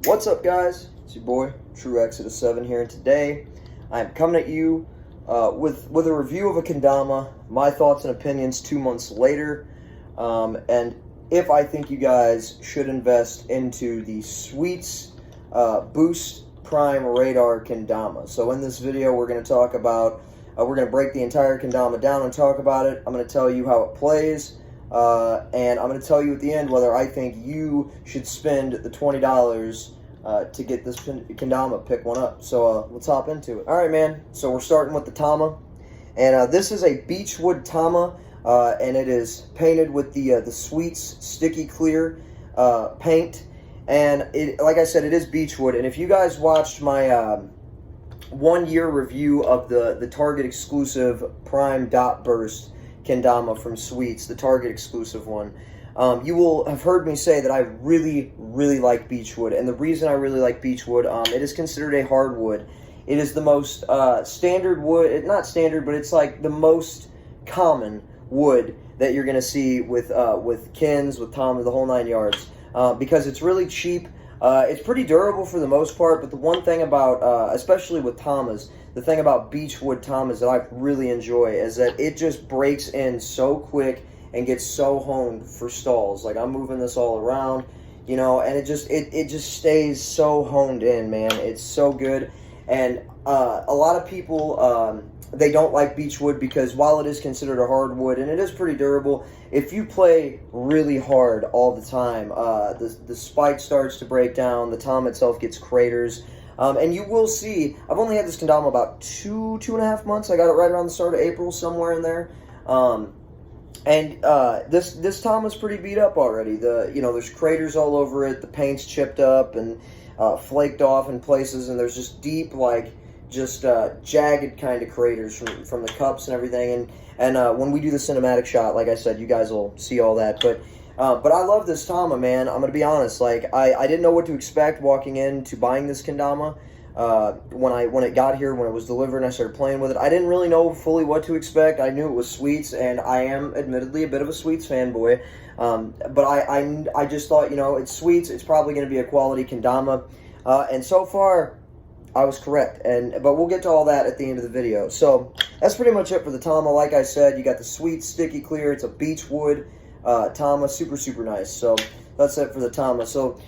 What's up, guys? It's your boy True Exodus 7 here, and today I'm coming at you with a review of a kendama, my thoughts and opinions 2 months later, and if I think you guys should invest into the Sweets Boost Prime Radar kendama. So in this video, we're going to talk about, we're going to break the entire kendama down and talk about it. I'm going to tell you how it plays. And I'm going to tell you at the end whether I think you should spend the $20 to get this kendama, pick one up. So let's hop into it. Alright, man, so we're starting with the tama. And this is a beechwood tama, and it is painted with the Sweets Sticky Clear paint. And it, like I said, it is beechwood. And if you guys watched my 1 year review of the Target exclusive Prime Dot Burst kendama from Sweets, the Target exclusive one, you will have heard me say that I really like beechwood. And the reason I really like beechwood, it is considered a hardwood. It is the most standard wood, not standard, but it's like the most common wood that you're going to see with kens, with tama, the whole 9 yards, because it's really cheap. It's pretty durable for the most part, but the one thing about, especially with tamas, the thing about beechwood tamas that I really enjoy is that it just breaks in so quick and gets so honed for stalls. Like, I'm moving this all around, you know, and it just stays so honed in, man. It's so good. And a lot of people, they don't like beechwood because while it is considered a hardwood and it is pretty durable, if you play really hard all the time, the spike starts to break down, the tama itself gets craters. And you will see, I've only had this kendama about two and a half months. I got it right around the start of April, somewhere in there. This tama's pretty beat up already. There's craters all over it. The paint's chipped up and flaked off in places, and there's just deep, jagged kind of craters from the cups and everything. And when we do the cinematic shot, like I said, you guys will see all that. But I love this tama, man. I'm gonna be honest. Like, I didn't know what to expect walking into buying this kendama. When it got here, when it was delivered and I started playing with it, I didn't really know fully what to expect. I knew it was Sweets, and I am admittedly a bit of a Sweets fanboy. But I just thought, it's Sweets. It's probably going to be a quality kendama. And so far, I was correct. But we'll get to all that at the end of the video. So that's pretty much it for the tama. Like I said, you got the Sweets Sticky Clear. It's a beechwood tama, super nice. So that's it for the tama. So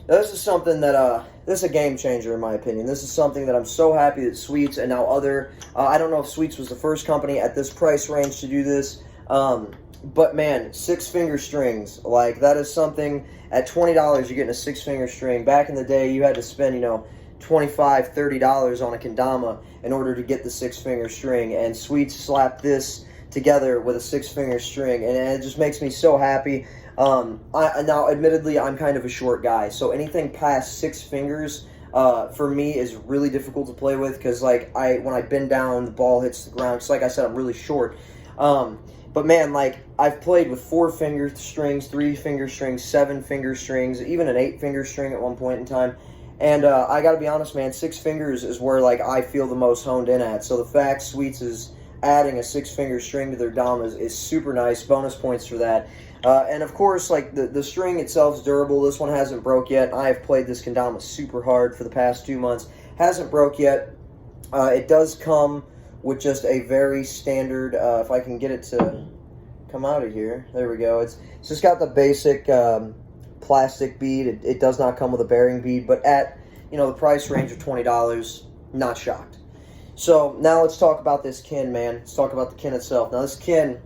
this is something that this is a game changer in my opinion. This is something that I'm so happy that Sweets and now I don't know if Sweets was the first company at this price range to do this, but man, 6-finger strings, like, that is something. At $20 you're getting a 6-finger string. Back in the day you had to spend $25, $30 on a kendama in order to get the 6-finger string, and Sweets slapped this together with a 6-finger string, and it just makes me so happy. Now, admittedly, I'm kind of a short guy, so anything past 6 fingers for me is really difficult to play with, because when I bend down, the ball hits the ground. Because like I said, I'm really short. But man, I've played with 4-finger strings, 3-finger strings, 7-finger strings, even an 8-finger string at one point in time. And I gotta be honest, man, 6 fingers is where I feel the most honed in at. So the fact Sweets is adding a 6-finger string to their dom is super nice. Bonus points for that. And of course, the string itself is durable. This one hasn't broke yet. I have played this kendama super hard for the past 2 months. Hasn't broke yet. It does come with just a very standard, if I can get it to come out of here. There we go. It's just got the basic plastic bead. It does not come with a bearing bead, but at the price range of $20, not shocked. So now let's talk about this ken, man. Let's talk about the ken itself. Now this ken,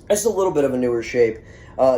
it's a little bit of a newer shape.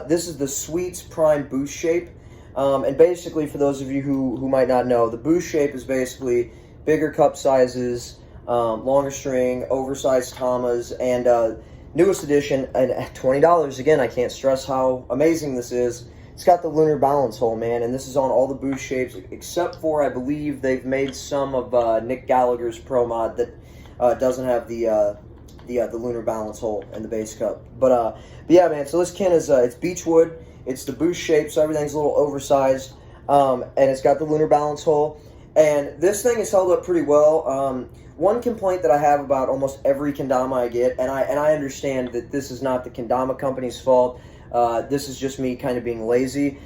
This is the Sweets Prime Boost shape. And basically, for those of you who might not know, the Boost shape is basically bigger cup sizes, longer string, oversized tamas, and newest edition, and at $20, again, I can't stress how amazing this is. It's got the lunar balance hole, man, and this is on all the Boost shapes, except for, I believe, they've made some of Nick Gallagher's Pro Mod that doesn't have the lunar balance hole in the base cup. But yeah, man, so this ken is, it's beechwood, it's the Boost shape, so everything's a little oversized, and it's got the lunar balance hole, and this thing is held up pretty well. One complaint that I have about almost every kendama I get, and I understand that this is not the kendama company's fault, this is just me kind of being lazy,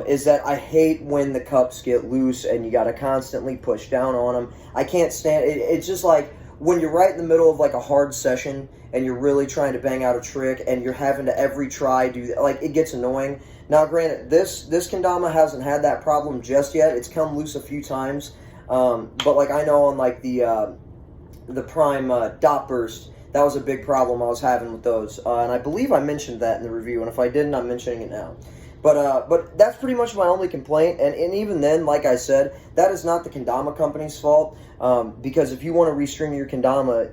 is that I hate when the cups get loose and you got to constantly push down on them. I can't stand it. It's just like when you're right in the middle of like a hard session and you're really trying to bang out a trick and you're having to every try do that, like it gets annoying. Now, granted, this kendama hasn't had that problem just yet. It's come loose a few times, but like I know on like the Prime Dot Burst, that was a big problem I was having with those, and I believe I mentioned that in the review. And if I didn't, I'm mentioning it now. But that's pretty much my only complaint, and even then, like I said, that is not the kendama company's fault, because if you want to restring your kendama,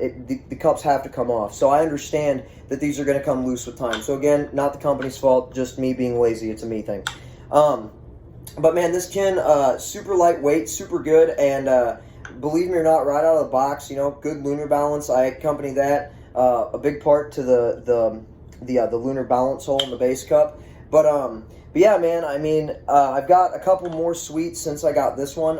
the cups have to come off. So I understand that these are going to come loose with time. So again, not the company's fault, just me being lazy. It's a me thing. But man, this kin, super lightweight, super good, and believe me or not, right out of the box, you know, good lunar balance. I accompany that a big part to the lunar balance hole in the base cup. But yeah, man, I mean, I've got a couple more sweets since I got this one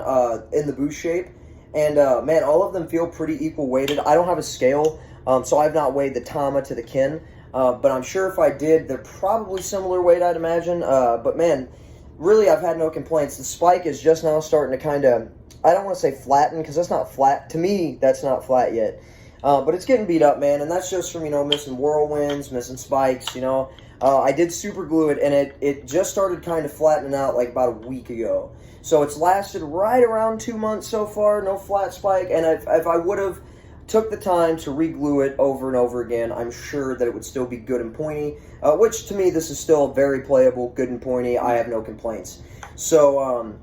in the boost shape. And, man, all of them feel pretty equal weighted. I don't have a scale, so I've not weighed the Tama to the kin. But I'm sure if I did, they're probably similar weight, I'd imagine. But, man, really, I've had no complaints. The spike is just now starting to kind of, I don't want to say flatten, because that's not flat. To me, that's not flat yet. But it's getting beat up, man, and that's just from, you know, missing whirlwinds, missing spikes, you know. I did super glue it, and it just started kind of flattening out like about a week ago. So it's lasted right around 2 months so far, no flat spike, and if I would have took the time to re-glue it over and over again, I'm sure that it would still be good and pointy, which to me, this is still very playable, good and pointy. I have no complaints. So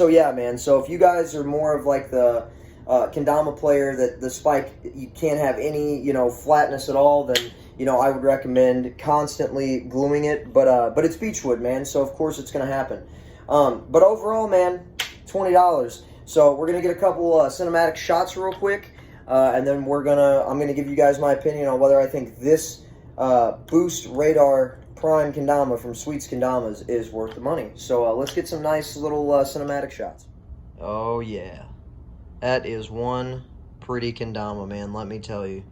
yeah, man, so if you guys are more of like the kendama player that the spike, you can't have any, you know, flatness at all, then, you know, I would recommend constantly gluing it, but it's Beechwood, man, so of course it's going to happen. But overall, man, $20. So we're going to get a couple cinematic shots real quick, and then I'm going to give you guys my opinion on whether I think this Boost Radar Prime Kendama from Sweets Kendamas is worth the money. So let's get some nice little cinematic shots. Oh, yeah. That is one pretty kendama, man, let me tell you.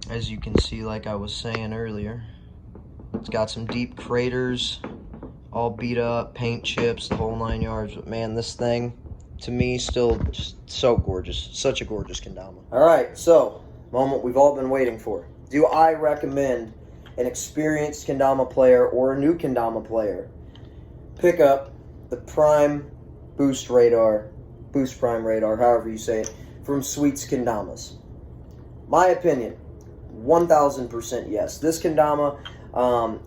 As you can see, like I was saying earlier, it's got some deep craters, all beat up, paint chips, the whole 9 yards. But man, this thing, to me, still just so gorgeous. Such a gorgeous kendama. All right, so, moment we've all been waiting for. Do I recommend an experienced kendama player or a new kendama player pick up the Prime Boost Radar, Boost Prime Radar, however you say it, from Sweets Kendamas? My opinion, 1000% yes. This kendama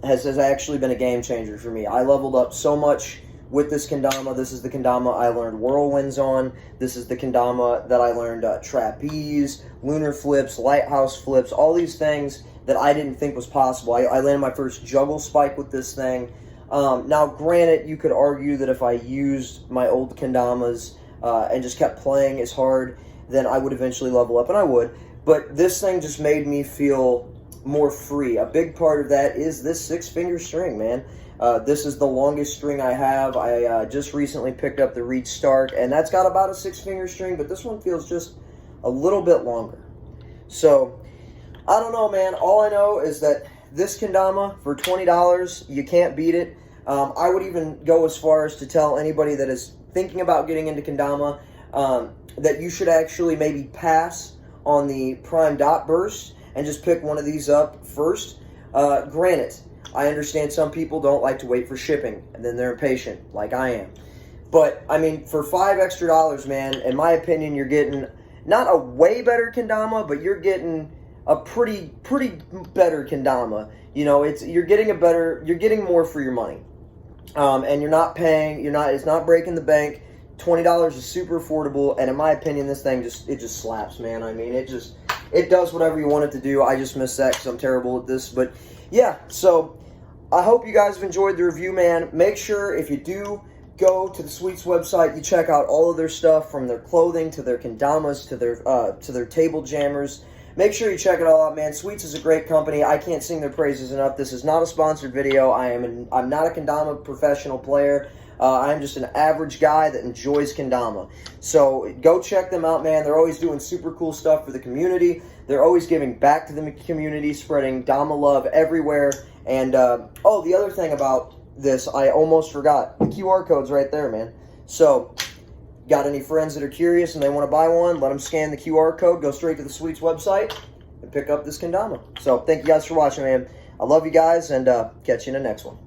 has actually been a game changer for me. I leveled up so much with this kendama. This is the kendama I learned whirlwinds on. This is the kendama that I learned trapeze, lunar flips, lighthouse flips, all these things that I didn't think was possible. I landed my first juggle spike with this thing. Now, granted, you could argue that if I used my old kendamas and just kept playing as hard, then I would eventually level up, and I would. But this thing just made me feel more free. A big part of that is this 6-finger string, man. This is the longest string I have. I just recently picked up the Reed Stark, and that's got about a 6-finger string, but this one feels just a little bit longer. So, I don't know, man. All I know is that this kendama, for $20, you can't beat it. I would even go as far as to tell anybody that is thinking about getting into kendama that you should actually maybe pass on the Prime Dot Burst and just pick one of these up first. Granted, I understand some people don't like to wait for shipping, and then they're impatient, like I am. But, I mean, for $5 extra, man, in my opinion, you're getting not a way better kendama, but you're getting a pretty better kendama. You know, you're getting more for your money. And you're not paying, it's not breaking the bank. $20 is super affordable, and in my opinion, this thing just slaps, man. I mean, it does whatever you want it to do. I just miss that because I'm terrible at this. But yeah, so I hope you guys have enjoyed the review, man. Make sure if you do go to the Sweets website, you check out all of their stuff, from their clothing to their kendamas to their table jammers. Make sure you check it all out, man. Sweets is a great company. I can't sing their praises enough. This is not a sponsored video. I'm not a kendama professional player. I'm just an average guy that enjoys kendama. So go check them out, man. They're always doing super cool stuff for the community. They're always giving back to the community, spreading Dama love everywhere. And, oh, the other thing about this. I almost forgot. The QR code's right there, man. So, got any friends that are curious and they want to buy one, let them scan the QR code, go straight to the Sweets website, and pick up this kendama. So, thank you guys for watching, man. I love you guys, and catch you in the next one.